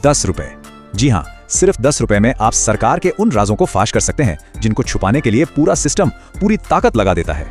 10 रुपए। जी हाँ, सिर्फ 10 रुपए में आप सरकार के उन राजों को फाश कर सकते हैं जिनको छुपाने के लिए पूरा सिस्टम पूरी ताकत लगा देता है।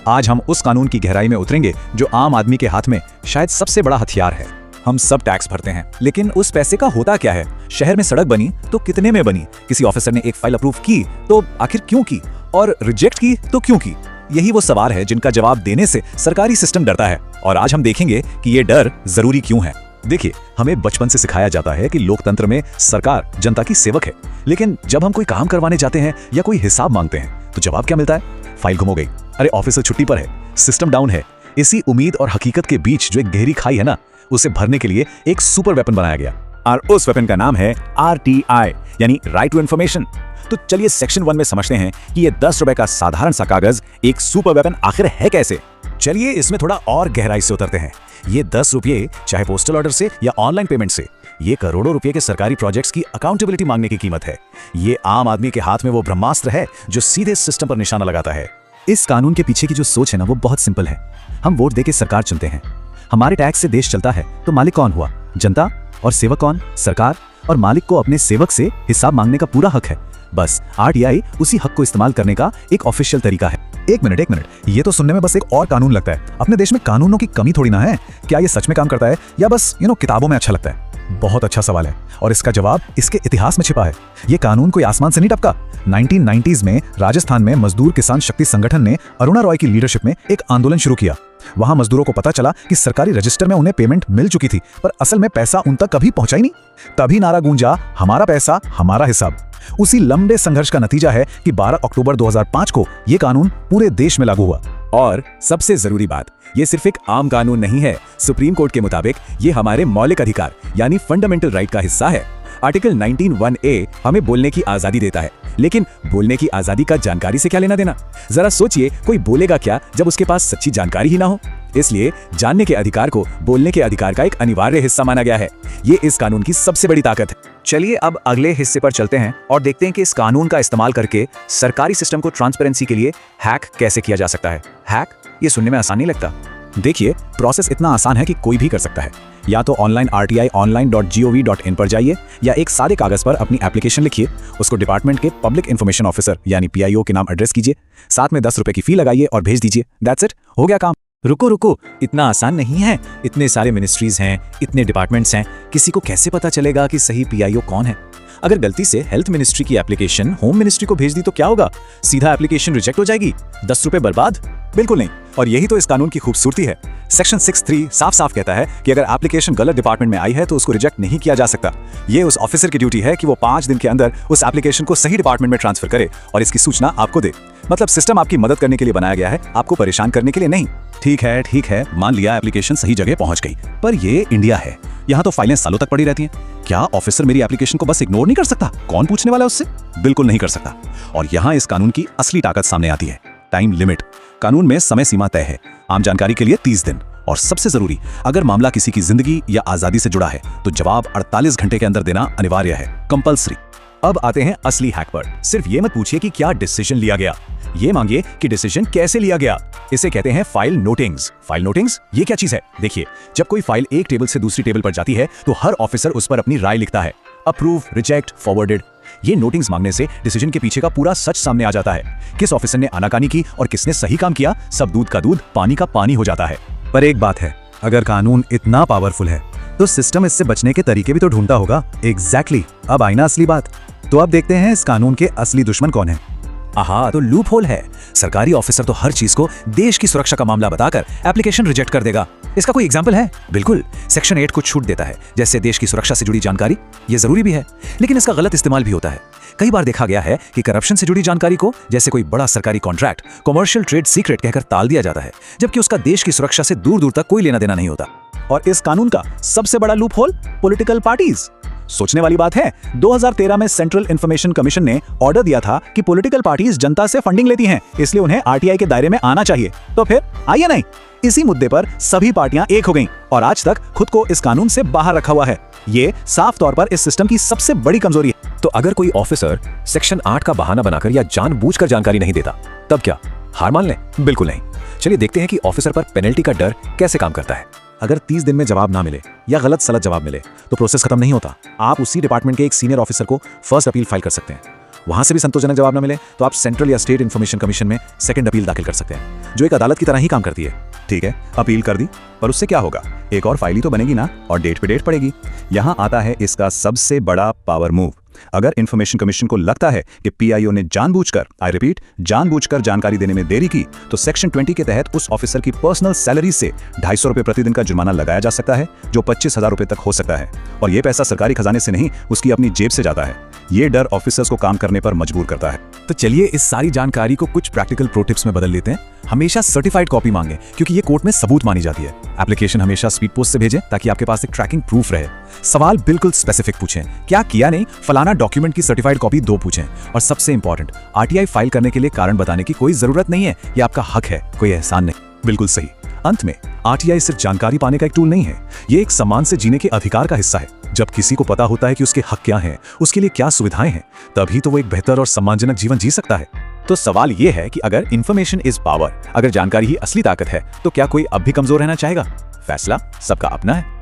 आज हम उस कानून की गहराई में उतरेंगे जो आम आदमी के हाथ में शायद सबसे बड़ा हथियार है। हम सब टैक्स भरते हैं, लेकिन उस पैसे का होता क्या है? शहर में सड़क बनी तो कितने में बनी? किसी ऑफिसर ने एक फाइल अप्रूव की तो आखिर क्यों की? और रिजेक्ट की तो क्यों की? यही वो सवाल है जिनका जवाब देने से सरकारी सिस्टम डरता है। और आज हम देखेंगे कि ये डर जरूरी क्यों है। देखिए, हमें बचपन से सिखाया जाता है कि लोकतंत्र में सरकार जनता की सेवक है, लेकिन जब हम कोई काम करवाने जाते हैं या कोई हिसाब मांगते हैं तो जवाब क्या मिलता है? फाइल गुम हो गई, अरे ऑफिसर छुट्टी पर है, सिस्टम डाउन है। इसी उम्मीद और हकीकत के बीच जो एक गहरी खाई है ना, उसे भरने के लिए एक सुपर वेपन बनाया गया और उस वेपन का नाम है RTI यानी राइट टू इन्फॉर्मेशन। तो चलिए सेक्शन 1 में समझते हैं कि ये 10 रुपए का साधारण सा कागज एक सुपर वेपन आखिर है कैसे। चलिए इसमें थोड़ा और गहराई से उतरते हैं। ये 10 रुपये चाहे पोस्टल ऑर्डर से या ऑनलाइन पेमेंट से, ये करोड़ों रुपए के सरकारी प्रोजेक्ट्स की अकाउंटेबिलिटी मांगने की कीमत है। ये आम आदमी के हाथ में वो ब्रह्मास्त्र है जो सीधे सिस्टम पर निशाना लगाता है। इस कानून के पीछे की जो सोच है ना, वो बहुत सिंपल है। हम वोट देके सरकार चुनते हैं, हमारे टैक्स से देश चलता है, तो मालिक कौन हुआ? जनता। और सेवक कौन? सरकार। और मालिक को अपने सेवक से हिसाब मांगने का पूरा हक है। बस RTI उसी हक को इस्तेमाल करने का एक ऑफिशियल तरीका है। एक मिनट, ये तो सुनने में बस एक और कानून लगता है। अपने देश में कानूनों की कमी थोड़ी ना है। क्या ये सच में काम करता है या बस किताबों में अच्छा लगता है? बहुत अच्छा सवाल है और इसका जवाब इसके इतिहास में छिपा है। ये कानून कोई आसमान से नहीं टपका। 1990s में राजस्थान में मजदूर किसान शक्ति संगठन ने अरुणा रॉय की लीडरशिप में एक आंदोलन शुरू किया। वहां मजदूरों को पता चला कि सरकारी रजिस्टर में उन्हें पेमेंट मिल चुकी थी, पर असल में पैसा उन तक कभी पहुंचा ही नहीं। तभी नारा गूंजा, हमारा पैसा हमारा हिसाब। उसी लंबे संघर्ष का नतीजा है कि 12 अक्टूबर 2005 को यह कानून पूरे देश में लागू हुआ। और सबसे जरूरी बात, ये सिर्फ एक आम कानून नहीं है। सुप्रीम कोर्ट के मुताबिक ये हमारे मौलिक अधिकार यानी फंडामेंटल राइट का हिस्सा है। आर्टिकल 19(1)(a) हमें बोलने की आजादी देता है, लेकिन बोलने की आजादी का जानकारी से क्या लेना देना? जरा सोचिए, कोई बोलेगा क्या जब उसके पास सच्ची जानकारी ही ना हो? इसलिए जानने के अधिकार को बोलने के अधिकार का एक अनिवार्य हिस्सा माना गया है। ये इस कानून की सबसे बड़ी ताकत है। चलिए अब अगले हिस्से पर चलते हैं और देखते हैं कि इस कानून का इस्तेमाल करके सरकारी सिस्टम को ट्रांसपेरेंसी के लिए हैक कैसे किया जा सकता है। हैक, ये सुनने में आसान नहीं लगता। देखिए, प्रोसेस इतना आसान है कि कोई भी कर सकता है। या तो ऑनलाइन RTI-online.gov.in पर जाइए या एक सादे कागज पर अपनी एप्लीकेशन लिखिए, उसको डिपार्टमेंट के पब्लिक इन्फॉर्मेशन ऑफिसर यानी PIO के नाम एड्रेस कीजिए, साथ में 10 रुपए की फी लगाइए और भेज दीजिए। दैट्स इट, हो गया काम। रुको, इतना आसान नहीं है। इतने सारे मिनिस्ट्रीज हैं, इतने डिपार्टमेंट्स हैं, किसी को कैसे पता चलेगा कि सही PIO कौन है? अगर गलती से हेल्थ मिनिस्ट्री की एप्लीकेशन होम मिनिस्ट्री को भेज दी तो क्या होगा? सीधा एप्लीकेशन रिजेक्ट हो जाएगी, 10 रुपए बर्बाद? बिल्कुल नहीं। और यही तो इस कानून की खूबसूरती है। सेक्शन 6(3) साफ साफ कहता है कि अगर एप्लीकेशन गलत डिपार्टमेंट में आई है तो उसको रिजेक्ट नहीं किया जा सकता। ये उस ऑफिसर की ड्यूटी है कि वो 5 दिन के अंदर उस एप्लीकेशन को सही डिपार्टमेंट में ट्रांसफर करे और इसकी सूचना आपको दे। मतलब सिस्टम आपकी मदद करने के लिए बनाया गया है, आपको परेशान करने के लिए नहीं। ठीक है, मान लिया एप्लीकेशन सही जगह पहुंच गई, पर ये इंडिया है, यहाँ तो फाइलें सालों तक पड़ी रहती हैं। क्या ऑफिसर मेरी एप्लीकेशन को बस इग्नोर नहीं कर सकता? कौन पूछने वाला है उससे? बिल्कुल नहीं कर सकता। और यहाँ इस कानून की असली ताकत सामने आती है, टाइम लिमिट। कानून में समय सीमा तय है, आम जानकारी के लिए 30 दिन। और सबसे जरूरी, अगर मामला किसी की जिंदगी या आजादी से जुड़ा है तो जवाब 48 घंटे के अंदर देना अनिवार्य है, कंपल्सरी। अब आते हैं असली हैक पर। सिर्फ ये मत पूछिए कि क्या डिसीजन लिया गया, ये मांगिए कि डिसीजन कैसे लिया गया। इसे कहते हैं फाइल नोटिंग्स। फाइल नोटिंग्स ये क्या चीज है? देखिए, जब कोई फाइल एक टेबल से दूसरी टेबल पर जाती है तो हर ऑफिसर उस पर अपनी राय लिखता है, अप्रूव, रिजेक्ट, फॉरवर्डेड। ये नोटिंग्स मांगने से डिसीजन के पीछे का पूरा सच सामने आ जाता है। किस ऑफिसर ने आनाकानी की और किसने सही काम किया, सब दूध का दूध पानी का पानी हो जाता है। पर एक बात है, अगर कानून इतना पावरफुल है तो सिस्टम इससे बचने के तरीके भी तो ढूंढता होगा। एग्जैक्टली। अब आई ना असली बात। तो अब देखते हैं इस कानून के असली दुश्मन कौन है। तो लूप होल है। सरकारी ऑफिसर तो हर चीज को देश की सुरक्षा का मामला बताकर एप्लीकेशन रिजेक्ट कर देगा। इसका कोई एग्जांपल है? बिल्कुल, सेक्शन 8 को छूट देता है, जैसे देश की सुरक्षा से जुड़ी जानकारी। ये जरूरी भी है, लेकिन इसका गलत इस्तेमाल भी होता है। कई बार देखा गया है कि करप्शन से जुड़ी जानकारी को, जैसे कोई बड़ा सरकारी कॉन्ट्रैक्ट, कमर्शियल ट्रेड सीक्रेट कहकर टाल दिया जाता है, जबकि उसका देश की सुरक्षा से दूर दूर तक कोई लेना देना नहीं होता। और इस कानून का सबसे बड़ा लूप होल, पॉलिटिकल पार्टीज। सोचने वाली बात है, 2013 में सेंट्रल इंफॉर्मेशन कमीशन ने ऑर्डर दिया था कि पॉलिटिकल पार्टीज जनता से फंडिंग लेती हैं, इसलिए उन्हें RTI के दायरे में आना चाहिए। तो फिर आइए नहीं, इसी मुद्दे पर सभी पार्टियां एक हो गईं और आज तक खुद को इस कानून से बाहर रखा हुआ है। ये साफ तौर पर इस सिस्टम की सबसे बड़ी कमजोरी है। तो अगर कोई ऑफिसर सेक्शन 8 का बहाना बनाकर या जानबूझकर जानकारी नहीं देता, तब क्या हार मान लें? बिल्कुल नहीं। चलिए देखते हैं कि ऑफिसर पर पेनल्टी का डर कैसे काम करता है। अगर 30 दिन में जवाब ना मिले या गलत सलत जवाब मिले तो प्रोसेस खत्म नहीं होता। आप उसी डिपार्टमेंट के एक सीनियर ऑफिसर को फर्स्ट अपील फाइल कर सकते हैं। वहां से भी संतोषजनक जवाब ना मिले तो आप सेंट्रल या स्टेट इन्फॉर्मेशन कमीशन में सेकंड अपील दाखिल कर सकते हैं, जो एक अदालत की तरह ही काम करती है। ठीक है, अपील कर दी, पर उससे क्या होगा? एक और फाइल ही तो बनेगी ना, और डेट पे डेट पड़ेगी। यहाँ आता है इसका सबसे बड़ा पावर मूव। अगर इन्फॉर्मेशन कमीशन को लगता है कि पीआईओ ने जानबूझकर, आई रिपीट, जानबूझकर जानकारी देने में देरी की, तो सेक्शन 20 के तहत उस ऑफिसर की पर्सनल सैलरी से 250 रुपये प्रतिदिन का जुर्माना लगाया जा सकता है, जो 25,000 रुपये तक हो सकता है। और यह पैसा सरकारी खजाने से नहीं, उसकी अपनी जेब से जाता है। ये डर ऑफिसर्स को काम करने पर मजबूर करता है। तो चलिए इस सारी जानकारी को कुछ प्रैक्टिकल प्रो टिप्स में बदल लेते हैं। हमेशा सर्टिफाइड कॉपी मांगे, क्योंकि ये कोर्ट में सबूत मानी जाती है। एप्लीकेशन हमेशा स्पीड पोस्ट से भेजें ताकि आपके पास एक ट्रैकिंग प्रूफ रहे। सवाल बिल्कुल स्पेसिफिक पूछें, क्या किया नहीं, फलाना डॉक्यूमेंट की सर्टिफाइड कॉपी 2 पूछें। और सबसे इंपॉर्टेंट, आरटीआई फाइल करने के लिए कारण बताने की कोई जरूरत नहीं है, ये आपका हक है, कोई एहसान नहीं। बिल्कुल सही। अंत में आरटीआई सिर्फ जानकारी पाने का एक टूल नहीं है, ये एक सम्मान से जीने के अधिकार का हिस्सा है। जब किसी को पता होता है कि उसके हक क्या हैं, उसके लिए क्या सुविधाएं हैं, तभी तो वो एक बेहतर और सम्मानजनक जीवन जी सकता है। तो सवाल ये है कि अगर इंफॉर्मेशन इज पावर, अगर जानकारी ही असली ताकत है, तो क्या कोई अब भी कमजोर रहना चाहेगा? फैसला सबका अपना है।